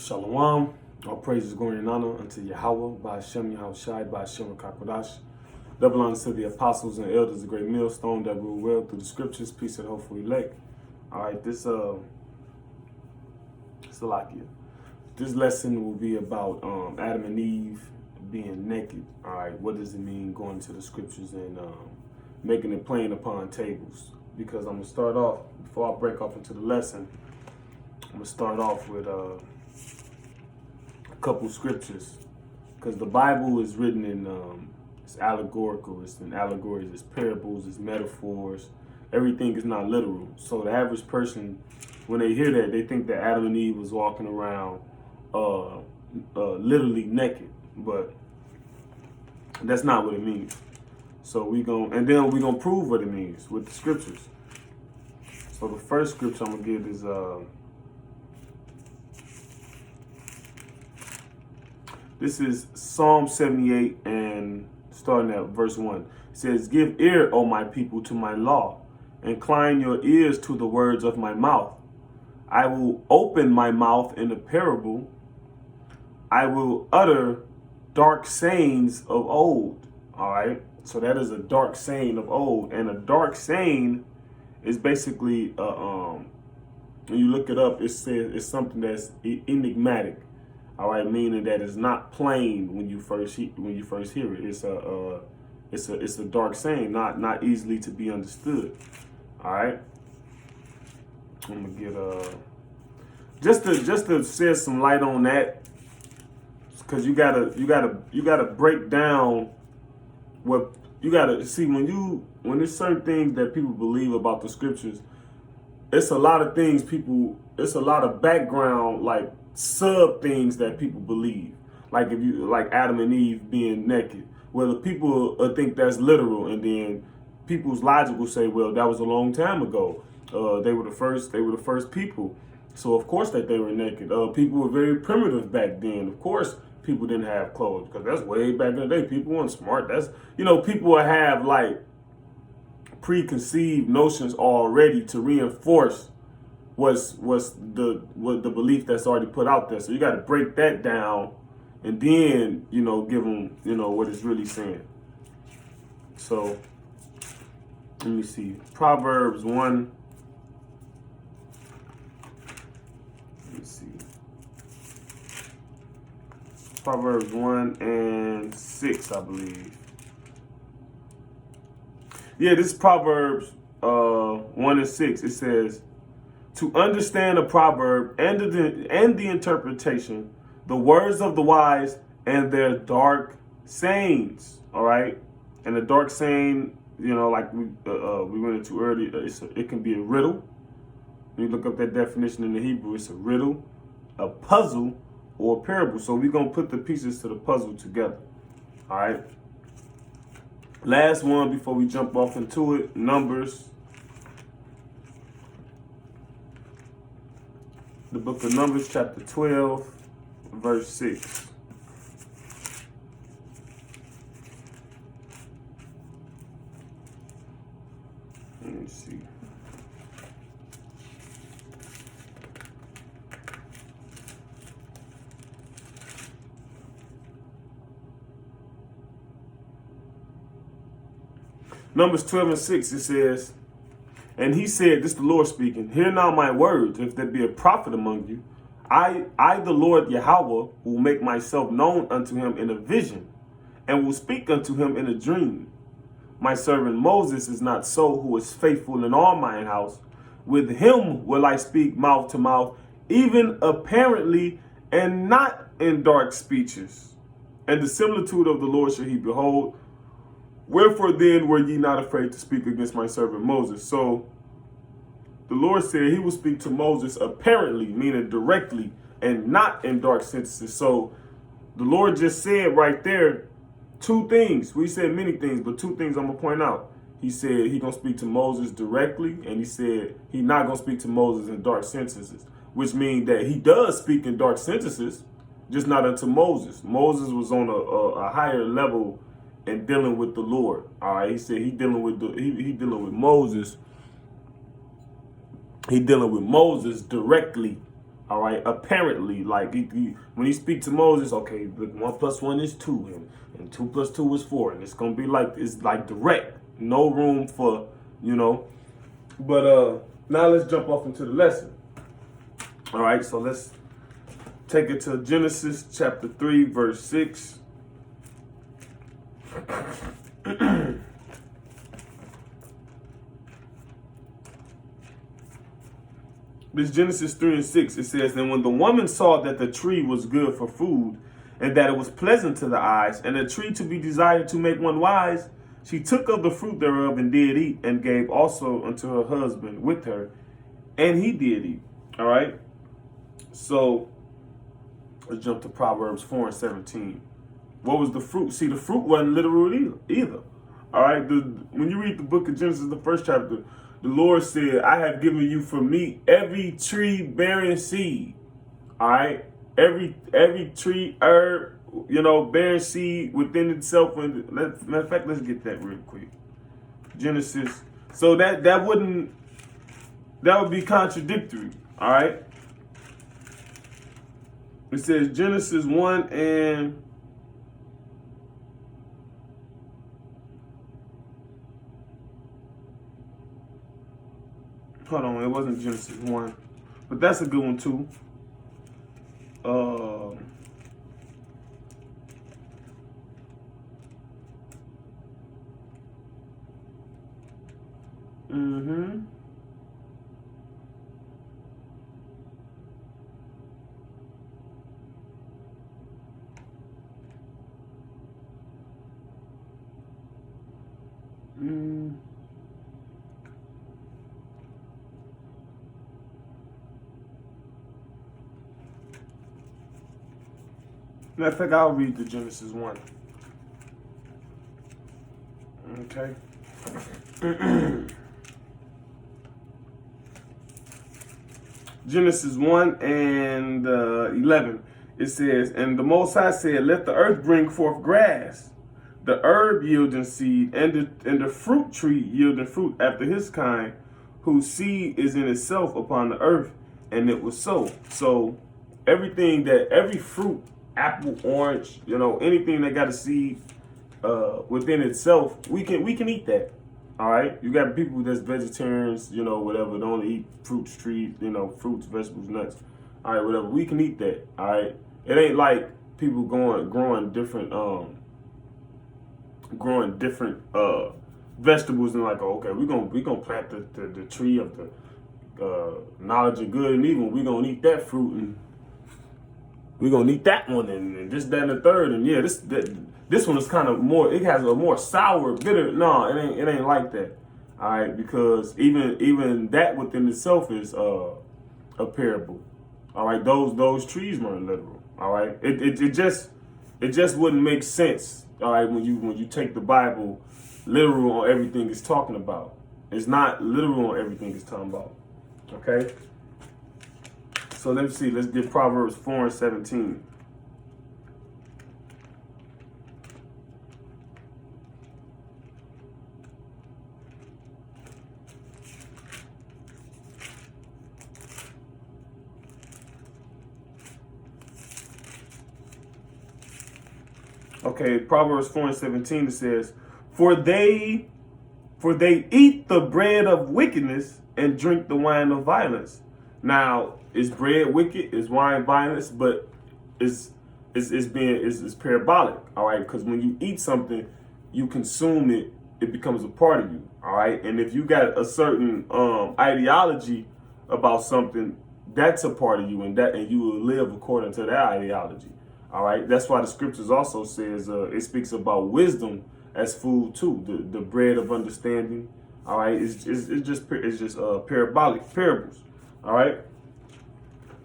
Shalom. All praises, glory, and honor unto Yahweh, by Hashem, Yahushai, by Hashem, Kakodash. Double honor to the apostles and elders, the great millstone that rule well through the scriptures. Peace and hopeful elect. All right, Salakia. This lesson will be about Adam and Eve being naked. All right, what does it mean going to the scriptures and making it plain upon tables? Because I'm going to start off, before I break off into the lesson, I'm going to start off with a couple scriptures, because the Bible is written in it's allegorical, it's in allegories, it's parables, it's metaphors. Everything is not literal. So the average person, when they hear that, they think that Adam and Eve was walking around literally naked, but that's not what it means. So we're gonna prove what it means with the scriptures. So the first scripture I'm gonna give is this is Psalm 78, and starting at verse 1. It says, "Give ear, O my people, to my law. Incline your ears to the words of my mouth. I will open my mouth in a parable. I will utter dark sayings of old." All right. So that is a dark saying of old. And a dark saying is basically, when you look it up, it says it's something that's enigmatic. All right, meaning that it's not plain when you first hear it. It's a dark saying, not easily to be understood. All right, I'm gonna get just to shed some light on that, because you gotta break down what you gotta see when there's certain things that people believe about the scriptures. It's a lot of things it's a lot of background, like sub things that people believe, like like Adam and Eve being naked. Well, the people think that's literal, and then people's logic will say, well, that was a long time ago. They were the first people, so of course that they were naked. People were very primitive back then. Of course, people didn't have clothes, because that's way back in the day. People weren't smart. That's people will have like preconceived notions already to reinforce what's the belief that's already put out there. So you got to break that down, and then give them what it's really saying. So let me see, Proverbs 1. Let me see, Proverbs 1 and 6, I believe. Yeah, this is Proverbs 1 and 6. It says, "To understand a proverb and the interpretation, the words of the wise and their dark sayings." All right, and the dark saying, like we went into earlier, it can be a riddle. When you look up that definition in the Hebrew, it's a riddle, a puzzle, or a parable. So we're gonna put the pieces to the puzzle together. All right. Last one before we jump off into it, Numbers. The book of Numbers, chapter 12, verse 6. Let me see. Numbers 12 and 6, it says, "And he said," this is the Lord speaking, "Hear now my words, if there be a prophet among you, I the Lord Yahweh, will make myself known unto him in a vision, and will speak unto him in a dream. My servant Moses is not so, who is faithful in all mine house. With him will I speak mouth to mouth, even apparently, and not in dark speeches. And the similitude of the Lord shall he behold. Wherefore then were ye not afraid to speak against my servant Moses?" So the Lord said he will speak to Moses apparently, meaning directly, and not in dark sentences. So the Lord just said right there two things. We said many things, but two things I'm going to point out. He said he going to speak to Moses directly, and he said he not going to speak to Moses in dark sentences, which means that he does speak in dark sentences, just not unto Moses. Moses was on a higher level and dealing with the Lord. All right, he said he dealing with Moses. He dealing with Moses directly, All right, apparently, like when he speaks to Moses, okay, look, 1 + 1 is 2, and 2 + 2 is 4, and it's gonna be like it's like direct, no room for But now let's jump off into the lesson. All right, so let's take it to Genesis chapter 3, verse 6. This Genesis 3 and 6, it says, "And when the woman saw that the tree was good for food, and that it was pleasant to the eyes, and a tree to be desired to make one wise, she took of the fruit thereof and did eat, and gave also unto her husband with her, and he did eat." All right? So let's jump to Proverbs 4 and 17. What was the fruit? See, the fruit wasn't literal either. All right? When you read the book of Genesis, the first chapter, the Lord said, "I have given you for meat every tree bearing seed." All right? Every tree, herb, bearing seed within itself. Matter of fact, let's get that real quick. Genesis. So that would be contradictory. All right? It says Genesis 1 and hold on, it wasn't Genesis 1. But that's a good one too. Matter of fact, I'll read the Genesis 1. Okay. Genesis 1 and 11. It says, "And the Most High said, Let the earth bring forth grass, the herb yielding seed, and the fruit tree yielding fruit after his kind, whose seed is in itself upon the earth. And it was so." So every fruit, apple, orange, anything that got a seed within itself, we can eat that. All right, you got people that's vegetarians, whatever, don't eat fruits, trees, fruits, vegetables, nuts. All right, whatever, we can eat that. All right, it ain't like people growing different vegetables and like, oh, okay, we gonna plant the tree of the knowledge of good and evil. We gonna eat that fruit and we're gonna eat that one and this, that, and the third. And yeah, this one is kind of more, it has a more sour, bitter. No, it ain't like that. All right, because even that within itself is a parable. All right, those trees weren't literal. All right, it just wouldn't make sense. All right, when you take the Bible literal on everything it's talking about. It's not literal on everything it's talking about. Okay. So let's see. Let's get Proverbs 4 and 17. Okay, Proverbs 4 and 17, it says, For they eat the bread of wickedness and drink the wine of violence. Now, is bread wicked? Is wine violence? But it's parabolic, all right? Because when you eat something, you consume it, it becomes a part of you, all right? And if you got a certain ideology about something, that's a part of you, and you will live according to that ideology, all right? That's why the scriptures also says it speaks about wisdom as food too, the bread of understanding, all right? It's just parabolic parables, all right?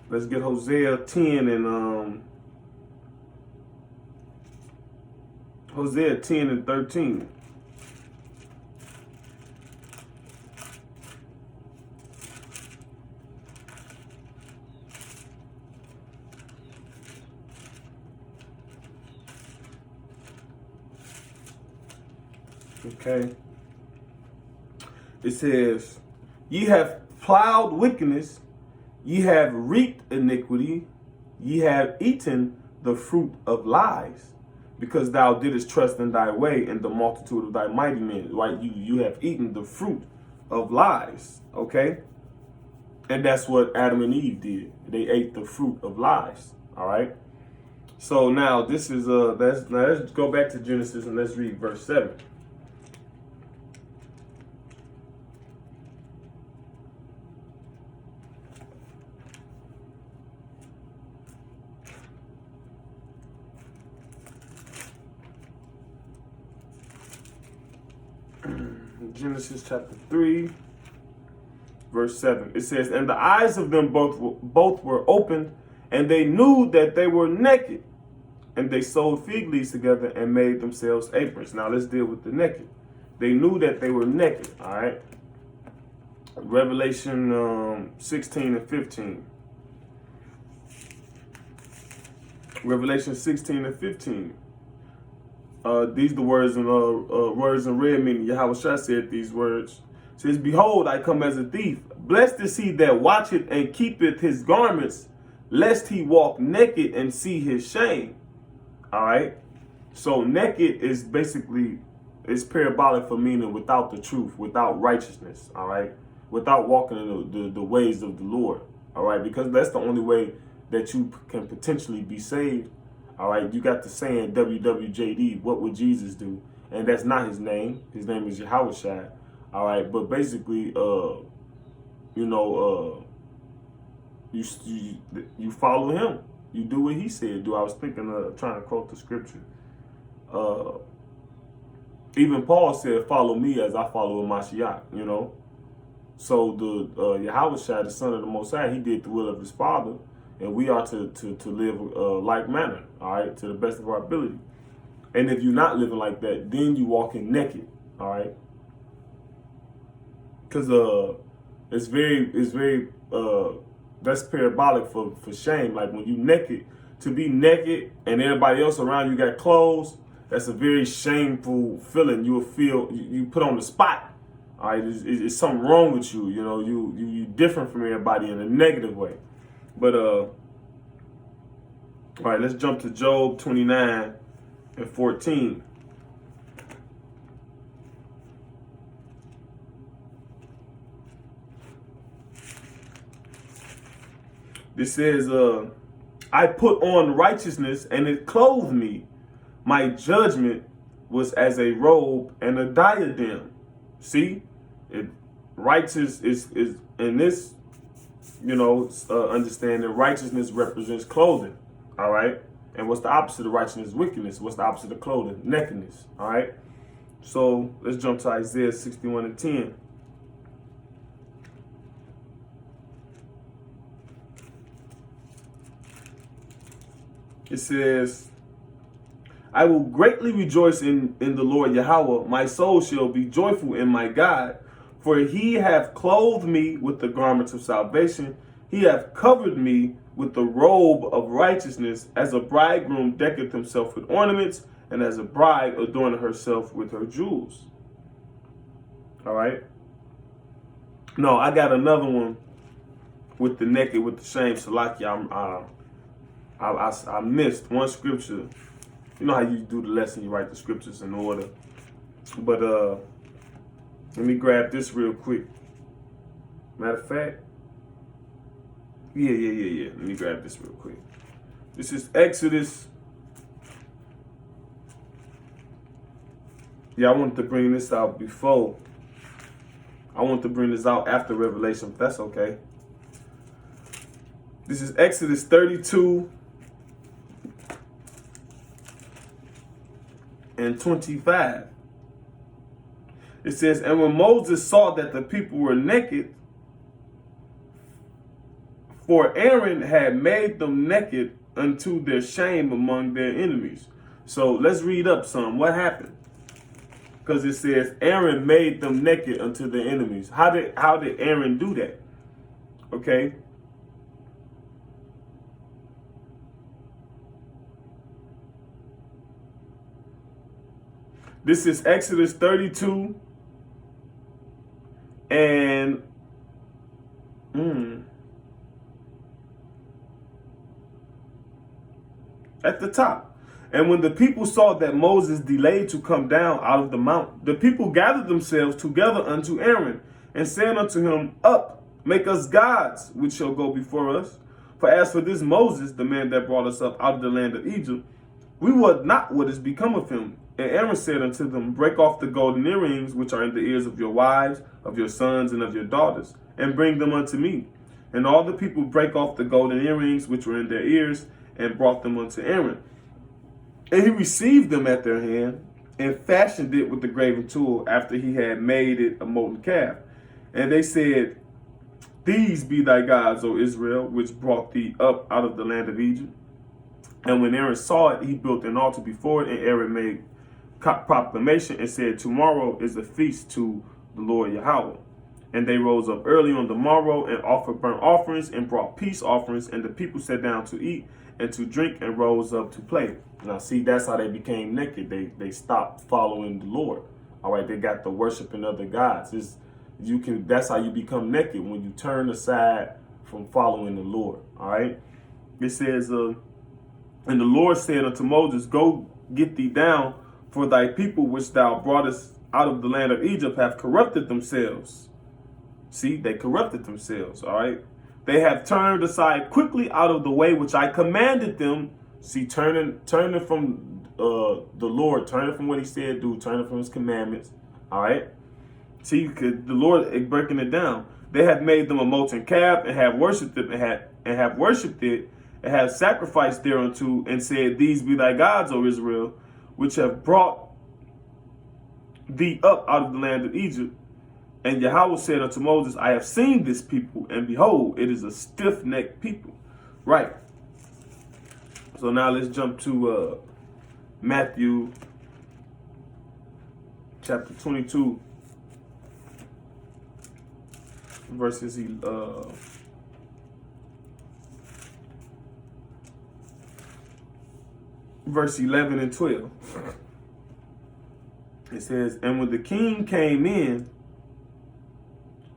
Let's get Hosea 10 and Hosea 10 and 13. Okay. It says, Ye have plowed wickedness Ye have reaped iniquity, ye have eaten the fruit of lies, because thou didst trust in thy way and the multitude of thy mighty men. Right? You have eaten the fruit of lies. Okay? And that's what Adam and Eve did. They ate the fruit of lies. All right. So now this is let's go back to Genesis and let's read verse 7. Genesis chapter 3, verse 7. It says, and the eyes of them both were opened, and they knew that they were naked. And they sewed fig leaves together and made themselves aprons. Now let's deal with the naked. They knew that they were naked. All right. Revelation 16 and 15. Revelation 16 and 15. These are the words in red, meaning Yahweh Shah said these words. It says, behold, I come as a thief. Blessed is he that watcheth and keepeth his garments, lest he walk naked and see his shame. All right. So naked is basically, it's parabolic for meaning without the truth, without righteousness. All right. Without walking in the ways of the Lord. All right. Because that's the only way that you can potentially be saved. All right. You got the saying WWJD, what would Jesus do? And that's not his name. His name is Yahweh Shai. All right. But basically, you follow him. You do what he said do. I was thinking of trying to quote the scripture. Even Paul said, follow me as I follow Mashiach, you know. So the Yahweh Shai, the son of the Most High, he did the will of his father. And we are to live like manner, all right, to the best of our ability. And if you're not living like that, then you walking naked, all right. Because it's very that's parabolic for shame. Like when you naked, to be naked and everybody else around you got clothes, that's a very shameful feeling. You will feel you put on the spot. All right, it's something wrong with you. You know, you different from everybody in a negative way. But all right, let's jump to Job 29 and 14. This says, I put on righteousness and it clothed me. My judgment was as a robe and a diadem. See, righteous is in this, understanding, righteousness represents clothing. All right. And what's the opposite of righteousness? Wickedness. What's the opposite of clothing? Nakedness. All right. So let's jump to Isaiah 61 and 10. It says, I will greatly rejoice in the Lord Yahweh. My soul shall be joyful in my God. For he hath clothed me with the garments of salvation. He hath covered me with the robe of righteousness, as a bridegroom decketh himself with ornaments, and as a bride adorneth herself with her jewels. All right. No, I got another one with the naked, with the shame. Salakia, I missed one scripture. You know how you do the lesson, you write the scriptures in order. But let me grab this real quick. Matter of fact, yeah. Let me grab this real quick. This is Exodus. Yeah, I wanted to bring this out before. I want to bring this out after Revelation, but that's okay. This is Exodus 32 and 25. It says, and when Moses saw that the people were naked, for Aaron had made them naked unto their shame among their enemies. So let's read up some. What happened? Because it says Aaron made them naked unto their enemies. How did Aaron do that? Okay. This is Exodus 32 and at the top. And when the people saw that Moses delayed to come down out of the mount, the people gathered themselves together unto Aaron, and said unto him, Up, make us gods, which shall go before us. For as for this Moses, the man that brought us up out of the land of Egypt, we wot not what is become of him. And Aaron said unto them, Break off the golden earrings which are in the ears of your wives, of your sons, and of your daughters, and bring them unto me. And all the people brake off the golden earrings which were in their ears, and brought them unto Aaron. And he received them at their hand, and fashioned it with the graven tool, after he had made it a molten calf. And they said, These be thy gods, O Israel, which brought thee up out of the land of Egypt. And when Aaron saw it, he built an altar before it, and Aaron made proclamation and said, Tomorrow is a feast to the Lord Yahweh. And they rose up early on the morrow and offered burnt offerings and brought peace offerings, and the people sat down to eat and to drink and rose up to play. Now see, that's how they became naked. They stopped following the Lord. All right, they got to worshiping other gods. That's how you become naked, when you turn aside from following the Lord. All right. It says, and the Lord said unto Moses, Go get thee down, for thy people which thou broughtest out of the land of Egypt have corrupted themselves. See, they corrupted themselves, all right? They have turned aside quickly out of the way which I commanded them. See, turning from the Lord, turning from what he said do, turning from his commandments, all right? See, the Lord breaking it down. They have made them a molten calf and have worshipped it and have sacrificed thereunto, and said, These be thy gods, O Israel, which have brought thee up out of the land of Egypt. And Yahweh said unto Moses, I have seen this people, and behold, it is a stiff-necked people. Right. So now let's jump to Matthew chapter 22, verses 11 and 12. It says, And when the king came in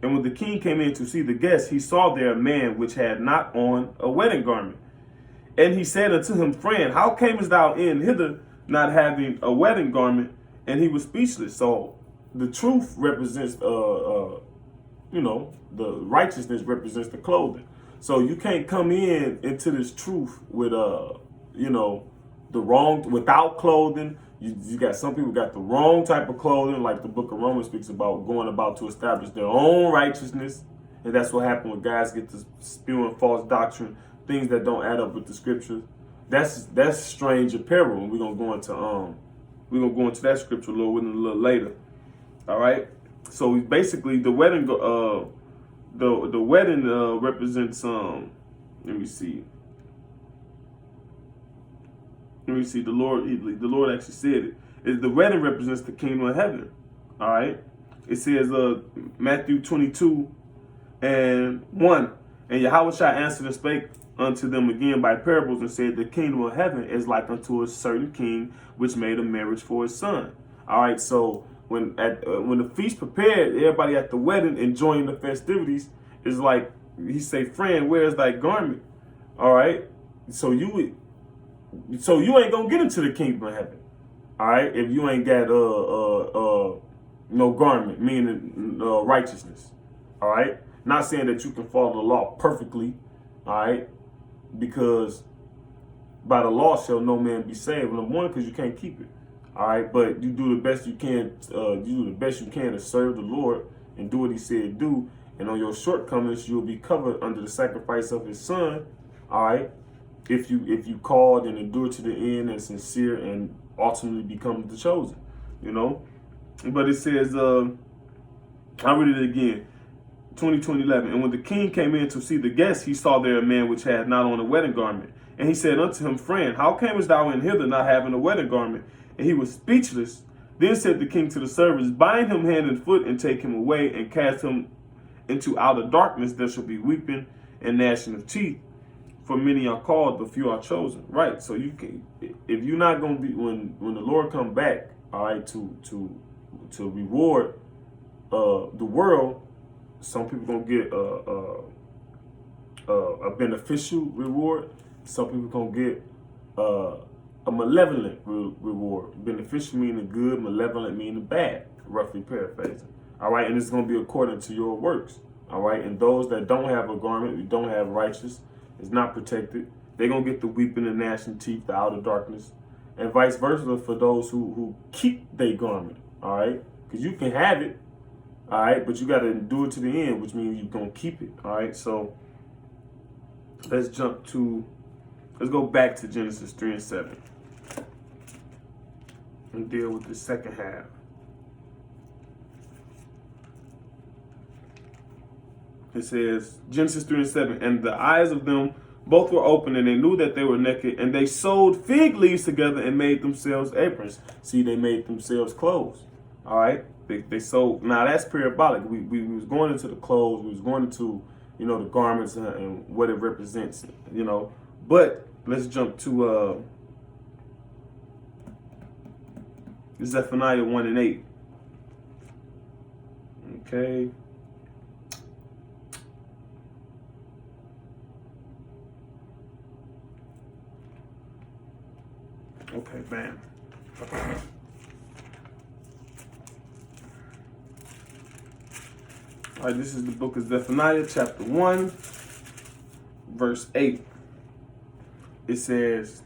to see the guests, he saw there a man which had not on a wedding garment. And he said unto him, Friend, how camest thou in hither not having a wedding garment? And he was speechless. So the truth represents, the righteousness represents the clothing. So you can't come into this truth with, the wrong, without clothing. You got some people got the wrong type of clothing, like the book of Romans speaks about, going about to establish their own righteousness. And that's what happened when guys get to spewing false doctrine, things that don't add up with the scriptures. That's strange apparel. And we're gonna go into that scripture a little later. All right. So basically the wedding represents let me see. The Lord actually said it. The wedding represents the kingdom of heaven. All right. It says Matthew 22 and 1. And Yahweh shall answer and spake unto them again by parables, and said, The kingdom of heaven is like unto a certain king which made a marriage for his son. All right. So when the feast prepared, everybody at the wedding enjoying the festivities, is like he say, Friend, where is thy garment? All right. So you ain't gonna get into the kingdom of heaven, all right? If you ain't got no garment, meaning righteousness, all right? Not saying that you can follow the law perfectly, all right? Because by the law shall no man be saved. Number one, because you can't keep it, all right? But you do the best you can. To serve the Lord and do what He said do. And on your shortcomings, you'll be covered under the sacrifice of His Son, all right? If you called and endure to the end and sincere and ultimately become the chosen, But it says, I'll read it again, 11. And when the king came in to see the guests, he saw there a man which had not on a wedding garment. And he said unto him, Friend, how camest thou in hither not having a wedding garment? And he was speechless. Then said the king to the servants, Bind him hand and foot and take him away and cast him into outer darkness. There shall be weeping and gnashing of teeth. For many are called, but few are chosen. Right. So you can, if you're not going to be, when the Lord come back, all right, to reward the world, some people gonna get a beneficial reward. Some people gonna get a malevolent reward. Beneficial meaning good, malevolent meaning bad, roughly paraphrasing. All right, and it's going to be according to your works. All right, and those that don't have a garment, who don't have righteous, is not protected, they're going to get the weeping and gnashing teeth, the outer darkness, and vice versa for those who keep their garment. All right, because you can have it, all right, but you got to endure to the end, which means you're going to keep it. All right, so let's go back to Genesis 3 and 7 and deal with the second half. It says, Genesis 3 and 7, and the eyes of them both were open, and they knew that they were naked, and they sewed fig leaves together and made themselves aprons. See, they made themselves clothes. All right? They sewed. Now, that's parabolic. We was going into the clothes. We was going into, the garments and what it represents, But let's jump to Zephaniah 1 and 8. Okay. Okay, bam. All right, this is the book of Zephaniah, chapter 1, verse 8. It says,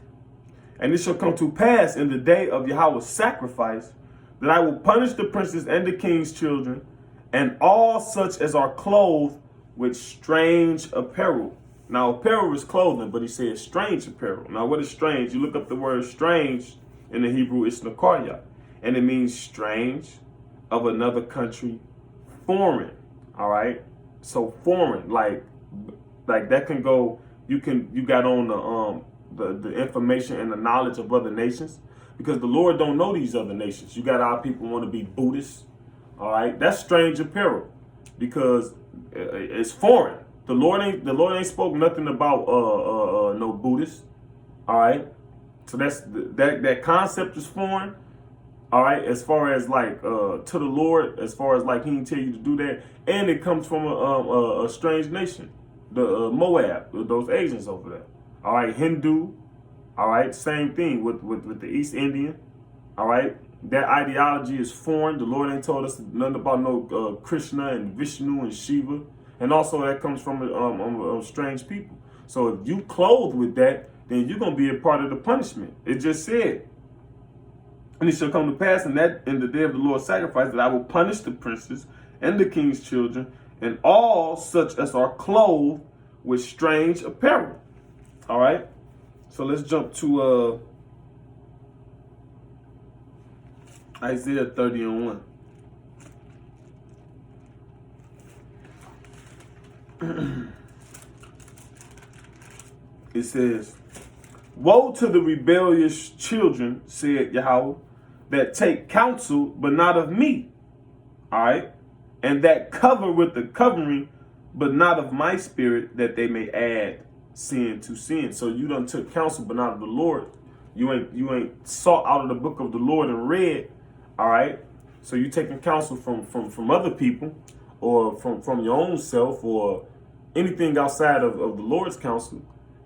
and it shall come to pass in the day of Yahweh's sacrifice that I will punish the princes and the king's children and all such as are clothed with strange apparel. Now, apparel is clothing, but he says strange apparel. Now, what is strange? You look up the word strange in the Hebrew, it's nakarya, and it means strange, of another country, foreign. All right, so foreign, like that can go. You got on the information and the knowledge of other nations, because the Lord don't know these other nations. You got our people want to be Buddhists. All right, that's strange apparel because it's foreign. The Lord ain't spoke nothing about no Buddhists. All right, so that concept is foreign. All right, as far as like to the Lord, as far as like he didn't tell you to do that, and it comes from a strange nation, the Moab, those Asians over there. All right, Hindu. All right, same thing with the East Indian. All right, that ideology is foreign. The Lord ain't told us nothing about no Krishna and Vishnu and Shiva. And also that comes from strange people. So if you clothe with that, then you're going to be a part of the punishment. It just said, and it shall come to pass in the day of the Lord's sacrifice that I will punish the princes and the king's children and all such as are clothed with strange apparel. All right. So let's jump to Isaiah 30 and 1. It says, woe to the rebellious children, said Yahweh, that take counsel, but not of me. All right. And that cover with the covering, but not of my spirit, that they may add sin to sin. So you done took counsel, but not of the Lord. You ain't sought out of the book of the Lord and read. All right. So you taking counsel from other people, or from your own self, or anything outside of the Lord's counsel,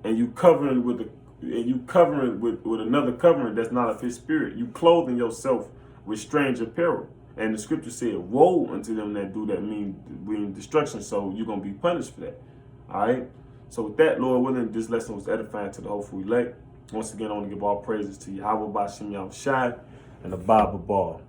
and you covering with another covering that's not of his spirit. You clothing yourself with strange apparel. And the scripture said, woe unto them that do that, mean destruction. So you're going to be punished for that. All right. So with that, Lord willing, this lesson was edifying to the hopeful elect. Once again, I want to give all praises to Yahweh Bashim Yahushai and the Bible Ball.